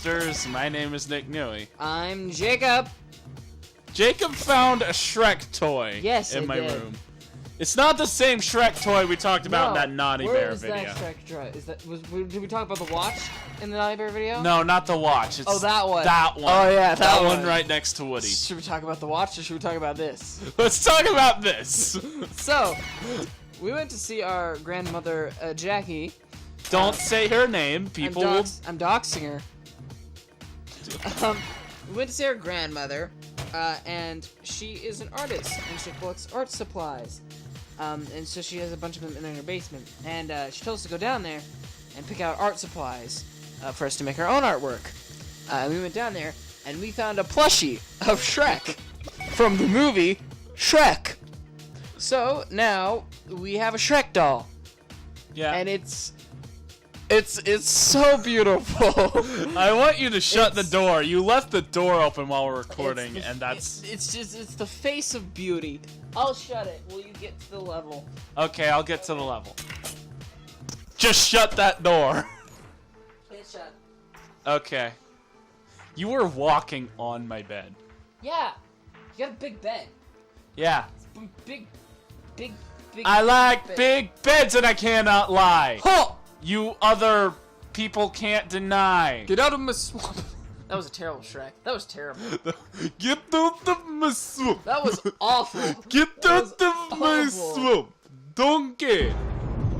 monsters. My name is Nick Newey. I'm Jacob. Jacob found a Shrek toy in my room. It's not the same Shrek toy we talked about in that Naughty Bear video. Where is that Shrek toy? Did we talk about the watch in the Naughty Bear video? No, not the watch. It's that one. That one. Oh yeah, that one right next to Woody. Should we talk about the watch or should we talk about this? Let's talk about this. So, we went to see our grandmother, Jackie. Don't say her name. People will... I'm doxing her. We went to see our grandmother, and she is an artist, and she collects art supplies. And so she has a bunch of them in her basement. And she told us to go down there and pick out art supplies for us to make our own artwork. We went down there, and we found a plushie of Shrek from the movie Shrek. So now we have a Shrek doll. Yeah. And it's so beautiful. I want you to shut the door. You left the door open while we're recording, and that's... It's the face of beauty. I'll shut it. Will you get to the level? Okay, I'll get to the level. Just shut that door. It's shut. Okay. You were walking on my bed. Yeah. You got a big bed. Yeah. Big. I like big beds and I cannot lie. Huh! You other people can't deny. Get out of my swamp. That was a terrible Shrek. That was terrible. Get out of my swamp. That was awful. Get out of my swamp. Donkey.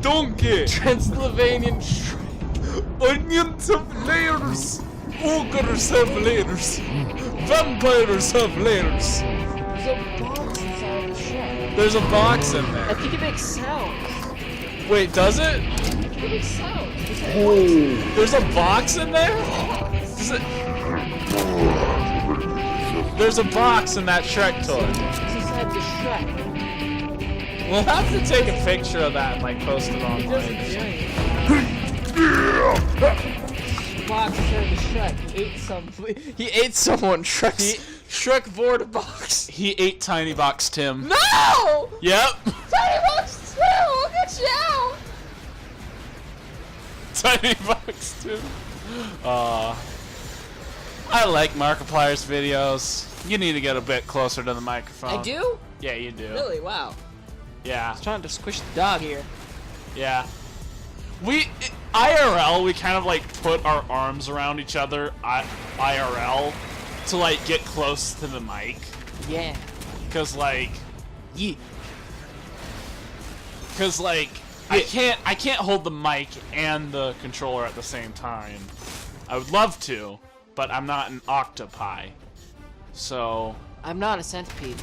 Transylvanian Shrek. Onions have layers. Ogres have layers. Vampires have layers. There's a box inside of the Shrek. There's a box in there. I think it makes sounds. Wait, does it? It makes sounds. There's a box in there? There's a box in that Shrek toy. It's inside the Shrek. We'll have to take a picture of that and like post it online. He doesn't do anything. Box inside the Shrek. He ate someone. Shrek vored a box. He ate Tiny Box Tim. No! Yep. Tiny Box Tim! Look at you! Tiny Box Tim. I like Markiplier's videos. You need to get a bit closer to the microphone. I do? Yeah, you do. Really? Wow. Yeah. I was trying to squish the dog here. Yeah. IRL, we kind of like put our arms around each other IRL to like get close to the mic. Yeah. Cause like, yeah. Cause like, yeah. I can't hold the mic and the controller at the same time. I would love to, but I'm not an octopi. So I'm not a centipede.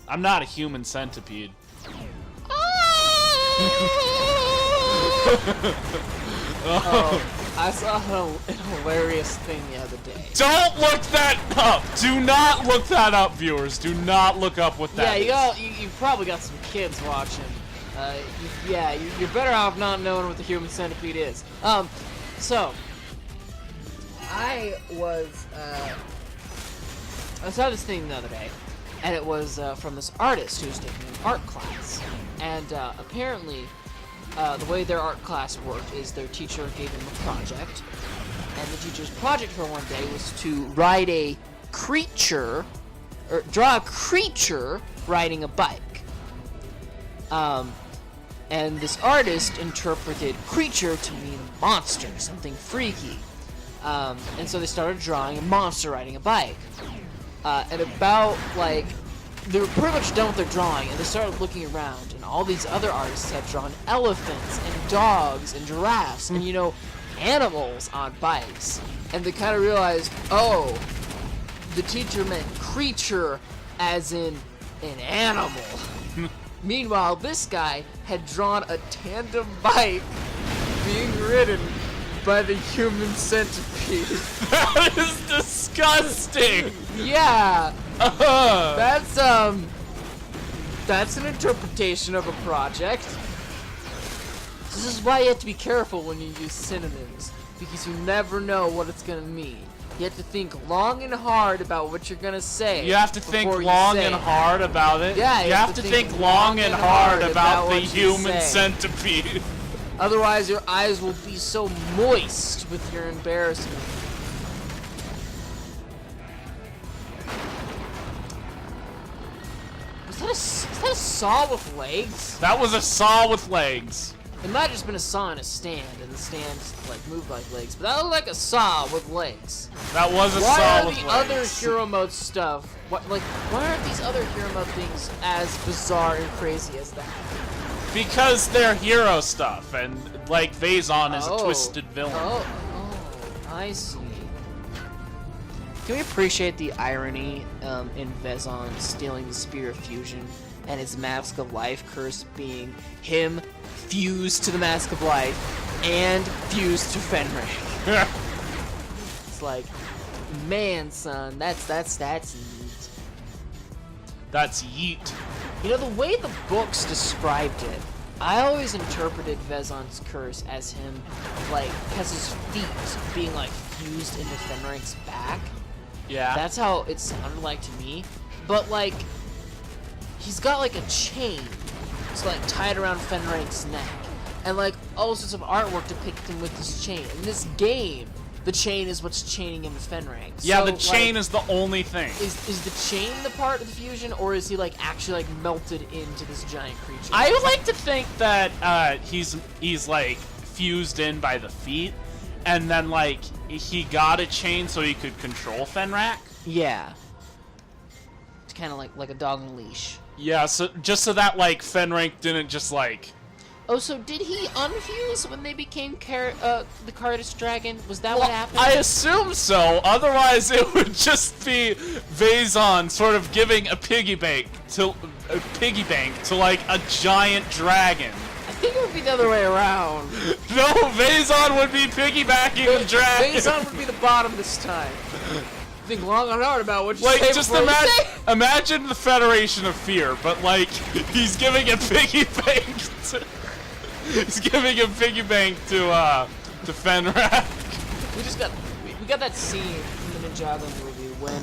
I'm not a human centipede. I saw a hilarious thing the other day. Don't look that up! Do not look that up, viewers. Do not look up what that is. Yeah, you probably got some kids watching. You're better off not knowing what the human centipede is. So I saw this thing the other day, and it was from this artist who was taking an art class. And apparently, the way their art class worked is their teacher gave them a project, and the teacher's project for one day was to ride a creature, or draw a creature riding a bike. And this artist interpreted creature to mean monster, something freaky. And so they started drawing a monster riding a bike. And about, like, they were pretty much done with their drawing, and they started looking around, and all these other artists had drawn elephants, and dogs, and giraffes, and, animals on bikes. And they kind of realized, oh, the teacher meant creature as in an animal. Meanwhile, this guy had drawn a tandem bike being ridden by the human centipede. That is disgusting! Yeah! That's an interpretation of a project. This is why you have to be careful when you use synonyms, because you never know what it's gonna mean. You have to think long and hard about what you're gonna say. You have to think long and hard about it. Yeah, you have to think long and hard about the human centipede. Otherwise, your eyes will be so moist with your embarrassment. Is that a saw with legs? That was a saw with legs. It might have just been a saw in a stand, and the stand like moved like legs, but that looked like a saw with legs. That was a Why saw are with the legs. other hero mode stuff? Why aren't these other hero mode things as bizarre and crazy as that? Because they're hero stuff, and like Vazon is a twisted villain. Oh, I see. Can we appreciate the irony in Vezon stealing the Spear of Fusion and his Mask of Life curse being him fused to the Mask of Life and fused to Fenrir? It's like, man, son, that's neat. That's yeet. You know, the way the books described it, I always interpreted Vezon's curse as him, like, has his feet being, like, fused into Fenrir's back. Yeah. That's how it sounded like to me. But, like, he's got, like, a chain. It's, like, tied around Fenrir's neck. And, like, all sorts of artwork depicting with this chain. In this game, the chain is what's chaining him to Fenrir. Yeah, so, the chain like, is the only thing. Is the chain the part of the fusion, or is he, like, actually, like, melted into this giant creature? I would like to think that he's like fused in by the feet, and then like he got a chain so he could control Fenrir. Yeah. It's kind of like a dog on a leash. Yeah, so just so that like Fenrir didn't just like. Oh, so did he unfuse when they became the Cardus Dragon? Was that what happened? I assume so. Otherwise, it would just be Vazon sort of giving a piggy bank to like a giant dragon. I think it would be the other way around. No, Vazon would be piggybacking the dragon. Vazon would be the bottom this time. Think long and hard about what you Like, say just before you say. imagine the Federation of Fear, but like he's giving a piggy bank to. He's giving a piggy bank to Fenrir. We got that scene in the Ninjago movie when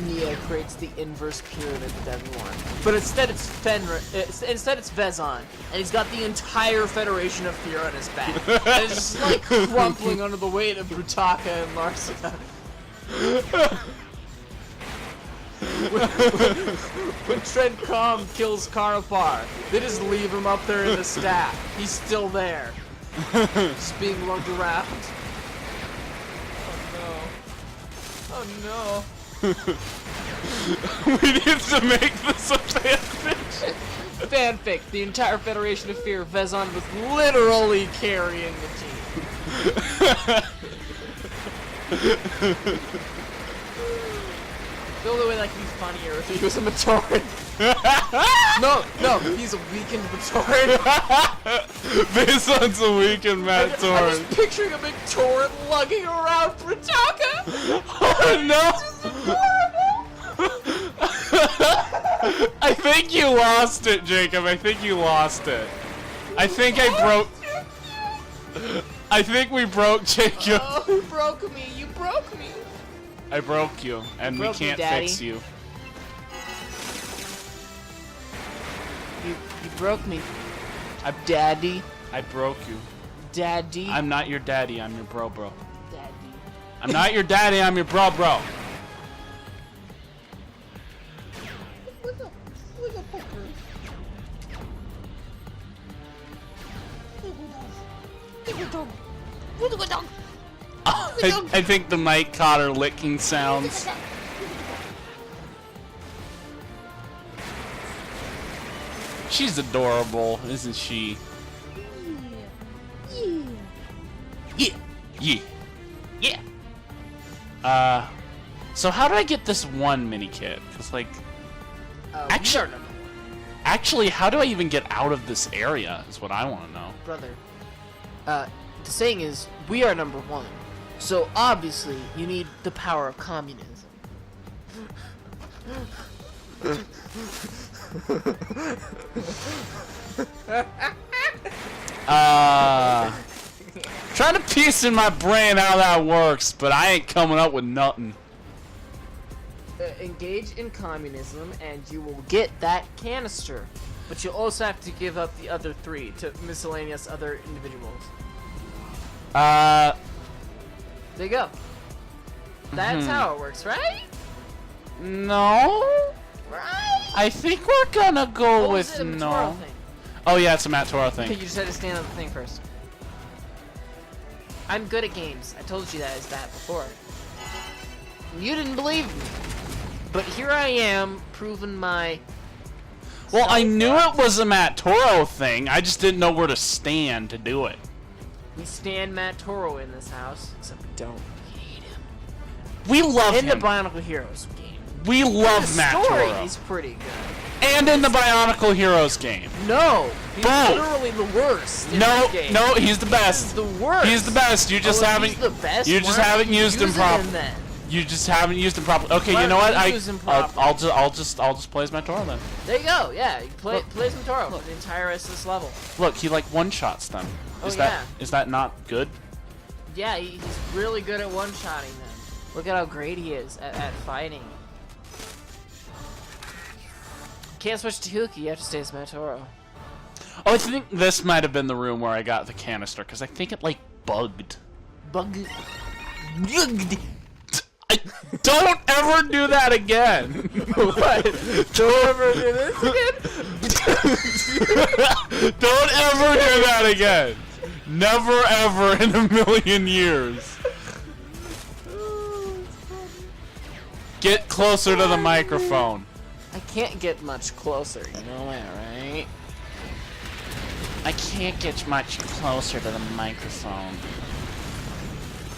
Nia creates the inverse pyramid with everyone, but instead it's Fenrir. Instead it's Vezon, and he's got the entire Federation of Fear on his back, and it's just like crumpling under the weight of Brutaka and Larsa. When Trent Com kills Karnapar, they just leave him up there in the stack. He's still there. Just being lugged around. Oh no. We need to make this a fanfiction. Fanfic. The entire Federation of Fear, Vezon was literally carrying the team. The only way that could be funnier if he was a Matoran. No, he's a weakened Matoran. Vezon's a weakened I'm Matoran. just picturing a big Toran lugging around Brutaka. Oh no! I think you lost it, Jacob. I think you lost it. I think we broke Jacob. Oh, you broke me. You broke me. I broke you, and we can't fix you. You broke me. Daddy. I broke you. Daddy. I'm not your daddy, I'm your bro. Daddy. I'm not your daddy, I'm your bro. I think the mic caught her licking sounds. She's adorable, isn't she? Yeah. So how do I get this one mini kit? Cause like, actually, how do I even get out of this area? Is what I want to know. Brother, the saying is, we are number one. So obviously, you need the power of communism. Trying to piece in my brain how that works, but I ain't coming up with nothing. Engage in communism, and you will get that canister. But you also have to give up the other 3 to miscellaneous other individuals. There you go. That's how it works, right? No. Right? I think we're gonna go What with was it, a no. Toro thing? Oh yeah, it's a Matt Toro thing. Okay, you just had to stand on the thing first. I'm good at games. I told you that before. You didn't believe me. But here I am, proving my... Well, I knew it was a Matt Toro thing. I just didn't know where to stand to do it. We stand Matt Toro in this house, except we don't. We hate him. We love In him. the Bionicle Heroes game. We love Matt story, Toro. he's pretty good. And in the Bionicle Heroes game. No, he's Both. literally the worst. In No, this game. no, he's the best. He's the worst. He's the best. You just if haven't. He's the best. You just why haven't don't you used him use properly. then? You just haven't used him properly. Okay, Why you know don't what? you use him properly? I'll just play as Matt Toro then. There you go. Yeah, you play Look. some Toro for the entire rest of this level. Look, he like one-shots them. Oh, Is yeah. that not good? Yeah, he's really good at one-shotting them. Look at how great he is at fighting. Can't switch to Huki, you have to stay as Matt Toro. Oh, I think this might have been the room where I got the canister because I think it like bugged. Bugged. Don't ever do that again. What? Don't ever do this again? Don't ever do that again. Never ever in a million years. Get closer to the microphone. I can't get much closer, you know that, right? I can't get much closer to the microphone.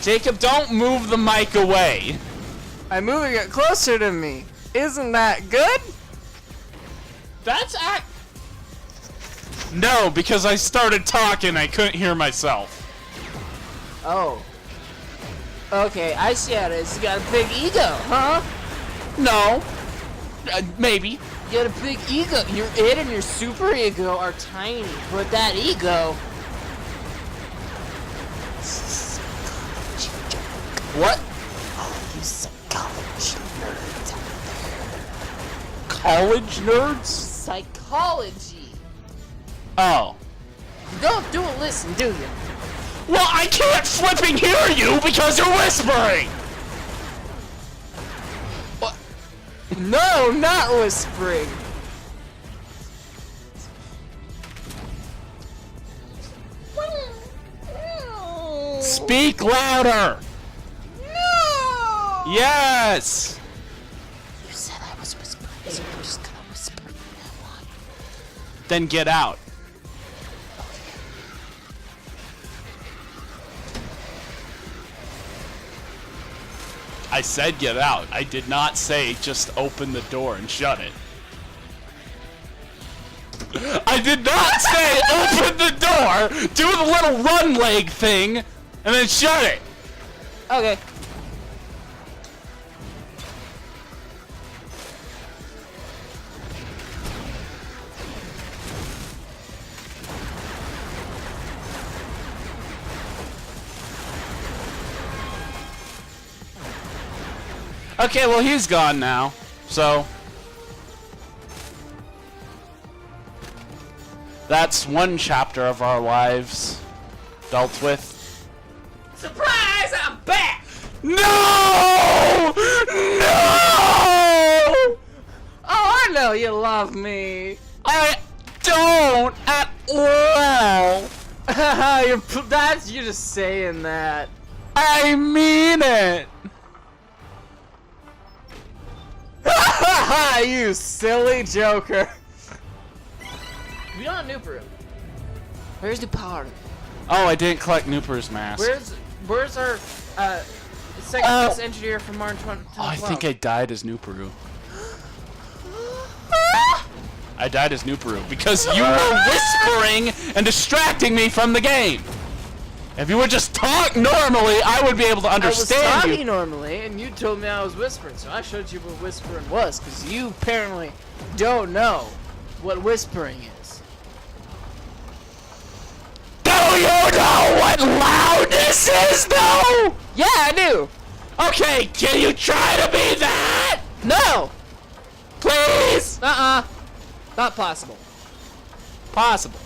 Jacob, don't move the mic away. I'm moving it closer to me. Isn't that good? That's No, because I started talking, I couldn't hear myself. Oh. Okay, I see how it is. You got a big ego, huh? No. Maybe. You got a big ego. Your id and your super ego are tiny, but that ego... What? You psychology nerds out there. College nerds? Psychology. Oh. You don't listen, do you? Well, I can't flipping hear you because you're whispering! What? No, not whispering. Speak louder! No! Yes! You said I was whispering, so I'm just gonna whisper from now on. Then get out. I said get out. I did not say just open the door and shut it. I did not say open the door, do the little run leg thing, and then shut it. Okay. Okay, well he's gone now, so that's one chapter of our lives dealt with. Surprise! I'm back! No! No! Oh, I know you love me. I don't at all. That's you just saying that. I mean it. You silly joker. We don't have Nooper. Where's the power? Oh, I didn't collect Nooper's mask. Where's our second best engineer from March 2012? Oh, I think I died as Nooperu. I died as Nooperu because you were whispering and distracting me from the game. If you would just talk normally, I would be able to understand I was talking you. normally, and you told me I was whispering, so I showed you what whispering was, because you apparently don't know what whispering is. Do you know what loudness is, though? Yeah, I do. Okay, can you try to be that? No. Please? Not possible. Possible.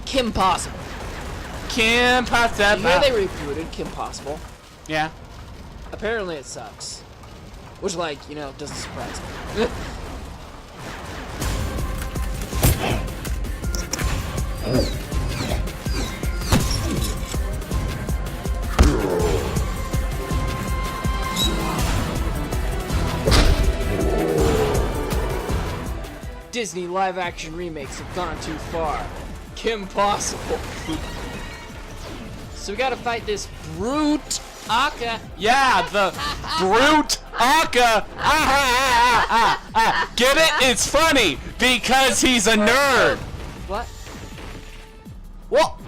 Kim Possible. Kim Possible. You hear they rebooted Kim Possible? Yeah. Apparently it sucks. Which, like, you know, doesn't surprise me. Disney live-action remakes have gone too far. Kim Possible. So we gotta fight this Brutaka. Yeah, the Brutaka. Get it? It's funny because he's a nerd. What? Well,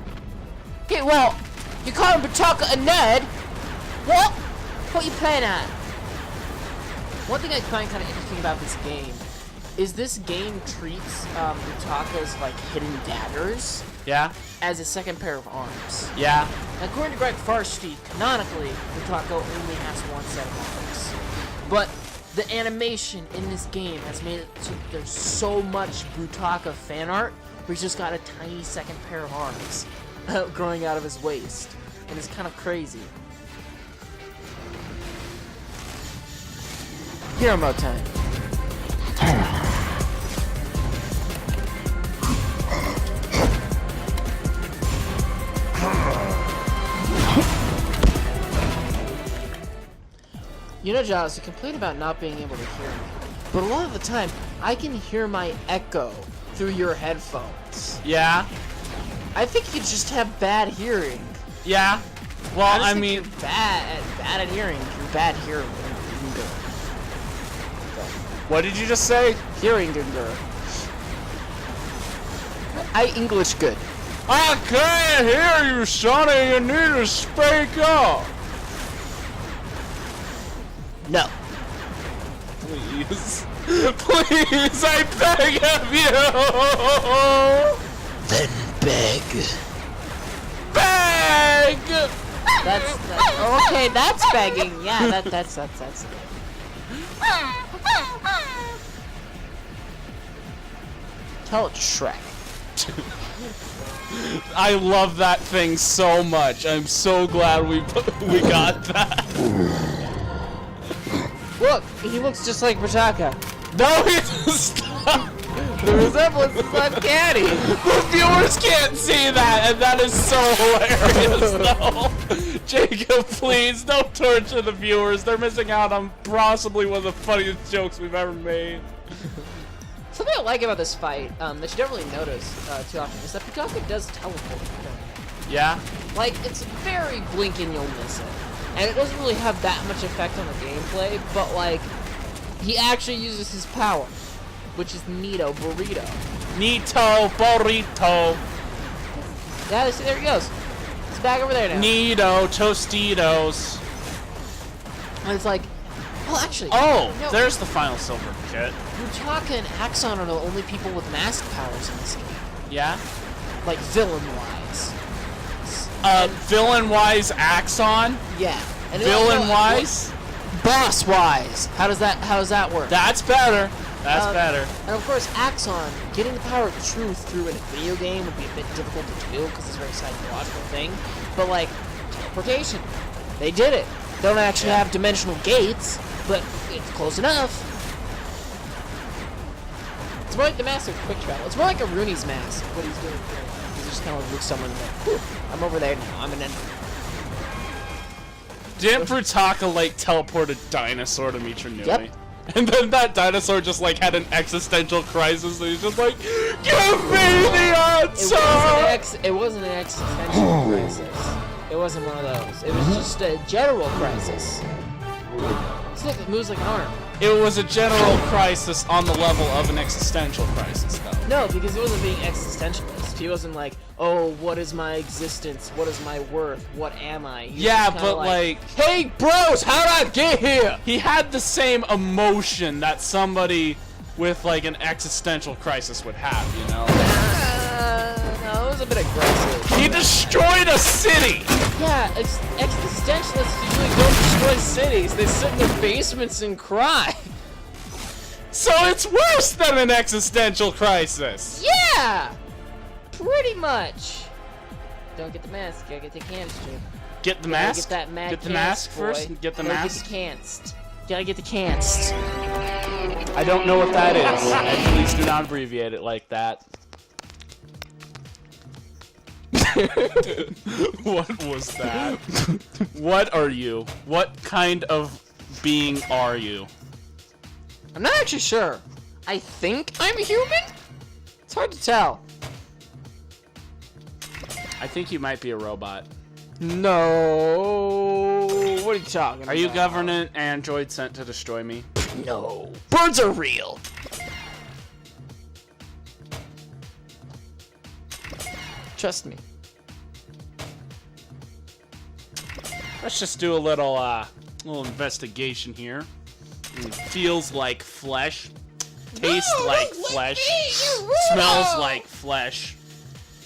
okay, well, you call him Brutaka a nerd? What? What you playing at? One thing I find kind of interesting about this game is this game treats Brutaka's like hidden daggers Yeah. as a second pair of arms. Yeah. Now, according to Greg Farshteed, canonically, Brutaka only has one set of arms. But the animation in this game has made it so there's so much Brutaka fan art where he's just got a tiny second pair of arms growing out of his waist. And it's kind of crazy. Hero mode time. You know, Giles, you complain about not being able to hear me, but a lot of the time, I can hear my echo through your headphones. Yeah. I think you just have bad hearing. Yeah. Well, I mean, you're bad at hearing. You're bad hearing. what did you just say? Hearing good. I English good. I can't hear you, Sonny. You need to speak up. No. Please. Please, I beg of you. Then beg. Beg! That's okay. That's begging. Yeah, that's. Tell it to Shrek. I love that thing so much. I'm so glad we got that. Look, he looks just like Brutaka. No, he doesn't. The resemblance is uncanny. The viewers can't see that, and that is so hilarious, though. Jacob, please, don't torture the viewers. They're missing out on possibly one of the funniest jokes we've ever made. Something I like about this fight that you don't really notice too often is that Brutaka does teleport. Yeah? Like, it's very blink and you'll miss it. And it doesn't really have that much effect on the gameplay, but like, he actually uses his power, which is Nito Burrito. Nito Burrito. Yeah, see, there he goes. He's back over there now. Nito Tostitos. And it's like, well, actually. Oh, no, there's the final silver kit. Brutaka and Axon are the only people with mask powers in this game. Yeah? Like, villain-wise. Villain-wise Axon? Yeah. And Villain-wise? Boss-wise. How does that work? That's better. That's better. And of course, Axon, getting the power of truth through a video game would be a bit difficult to do because it's a very psychological thing. But like, teleportation. They did it. They don't actually have dimensional gates, but it's close enough. It's more like the mask of quick travel. It's more like a Rooney's mask, what he's doing here. He's just kind of looks someone like, whew, I'm over there now. I'm an enemy. Didn't Brutaka like teleport a dinosaur to meet your Nui? Yep. And then that dinosaur just like had an existential crisis and he's just like, give me the answer! It wasn't an existential crisis. It wasn't one of those. It was just a general crisis. See, look, it moves like an arm. It was a general crisis on the level of an existential crisis, though. No, because he wasn't being existentialist. He wasn't like, oh, what is my existence? What is my worth? What am I? He was Yeah, just kinda but like, hey, bros, how'd I get here? he had the same emotion that somebody with like an existential crisis would have, you know? No, it was a bit aggressive. He destroyed a city! Yeah, existentialists usually don't destroy cities. They sit in their basements and cry. So it's worse than an existential crisis! Yeah! Pretty much. Don't get the mask. Gotta get the canister. Get the Gotta mask? Get that Get the mask first? boy. Get the Gotta mask? Get the canst. Gotta get the canst. I don't know what that is. And please do not abbreviate it like that. What was that? What are you? What kind of being are you? I'm not actually sure. I think I'm a human? It's hard to tell. I think you might be a robot. No. What are you talking about? Are you government android sent to destroy me? No. Birds are real. Trust me. Let's just do a little investigation here. Feels like flesh. Tastes like flesh. Smells like flesh.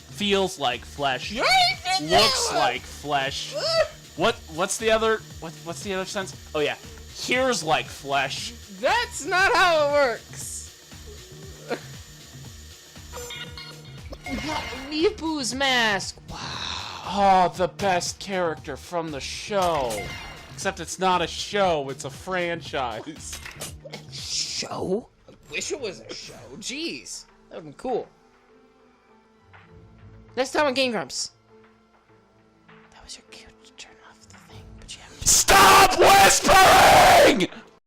Feels like flesh. Looks like flesh. What's the other sense? Oh yeah. Hears like flesh. That's not how it works. We got Miipu's mask. Wow. Oh, the best character from the show. Except it's not a show, it's a franchise. Show? I wish it was a show. Jeez. That would've been cool. Next time on Game Grumps. That was your cue to turn off the thing, but you haven't. Stop whispering!